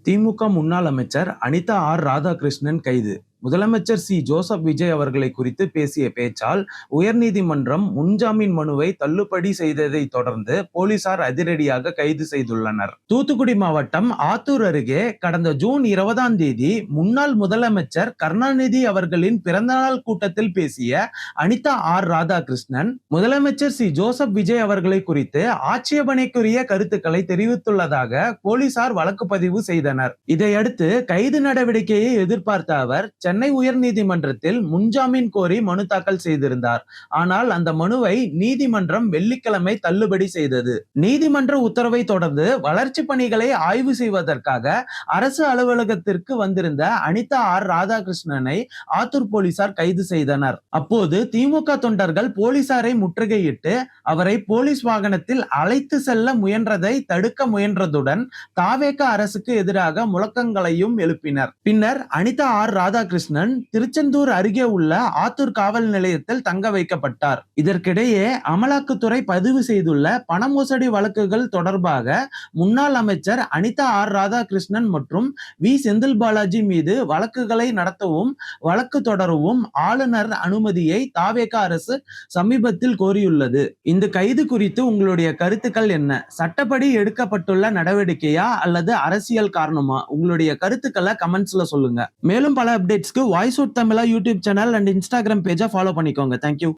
திமுக முன்னாள் அமைச்சர் அனிதா ஆர் ராதாகிருஷ்ணன் கைது. முதலமைச்சர் சி. ஜோசப் விஜய் அவர்களை குறித்து பேசிய பேச்சால் உயர்நீதிமன்றம் முன்ஜாமீன் மனுவை தள்ளுபடி செய்ததை தொடர்ந்து போலீசார் அதிரடியாக கைது செய்துள்ளனர். தூத்துக்குடி மாவட்டம் ஆத்தூர் அருகே கடந்த ஜூன் 20 முன்னாள் முதலமைச்சர் கருணாநிதி அவர்களின் பிறந்தநாள் கூட்டத்தில் பேசிய அனிதா ஆர் ராதாகிருஷ்ணன் முதலமைச்சர் சி. ஜோசப் விஜய் அவர்களை குறித்து ஆட்சேபனைக்குரிய கருத்துக்களை தெரிவித்துள்ளதாக போலீசார் வழக்கு பதிவு செய்தனர். இதையடுத்து கைது நடவடிக்கையை எதிர்பார்த்த அவர் சென்னை உயர்நீதிமன்றத்தில் முன்ஜாமீன் கோரி மனு தாக்கல் செய்திருந்தார். ஆனால் அந்த மனுவை நீதிமன்றம் வெள்ளிக்கிழமை தள்ளுபடி செய்தது. நீதிமன்ற உத்தரவை தொடர்ந்து வளர்ச்சி பணிகளை ஆய்வு செய்வதற்காக அரசு அலுவலகத்திற்கு வந்திருந்த அனிதா ஆர் ராதாகிருஷ்ணனை ஆத்தூர் போலீசார் கைது செய்தனர். அப்போது திமுக தொண்டர்கள் போலீசாரை முற்றுகையிட்டு அவரை போலீஸ் வாகனத்தில் அழைத்து செல்ல முயன்றதை தடுக்க முயன்றதுடன் தாவேக அரசுக்கு எதிராக முழக்கங்களையும் எழுப்பினர். பின்னர் அனிதா ஆர் ராதாகிருஷ்ணன் திருச்செந்தூர் அருகே உள்ள ஆத்தூர் காவல் நிலையத்தில் தங்க வைக்கப்பட்டார். இதற்கிடையே அமலாக்கத்துறை பதிவு செய்துள்ள பண மோசடி வழக்குகள் தொடர்பாக முன்னாள் அமைச்சர் அனிதா ஆர் ராதாகிருஷ்ணன் மற்றும் வி. செந்தில் பாலாஜி மீது வழக்குகளை நடத்தவும் வழக்கு தொடரவும் ஆளுநர் அனுமதியை தாவேக அரசு சமீபத்தில் கோரியுள்ளது. இந்த கைது குறித்து உங்களுடைய கருத்துக்கள் என்ன? சட்டப்படி எடுக்கப்பட்டுள்ள நடவடிக்கையா அல்லது அரசியல் காரணமா? உங்களுடைய கருத்துக்களை கமெண்ட்ஸ்ல சொல்லுங்க. மேலும் பல அப்டேட்ஸ்க்கு voice out Tamizha YouTube channel and Instagram பேஜை ஃபாலோ பண்ணிக்கோங்க. தேங்க்யூ.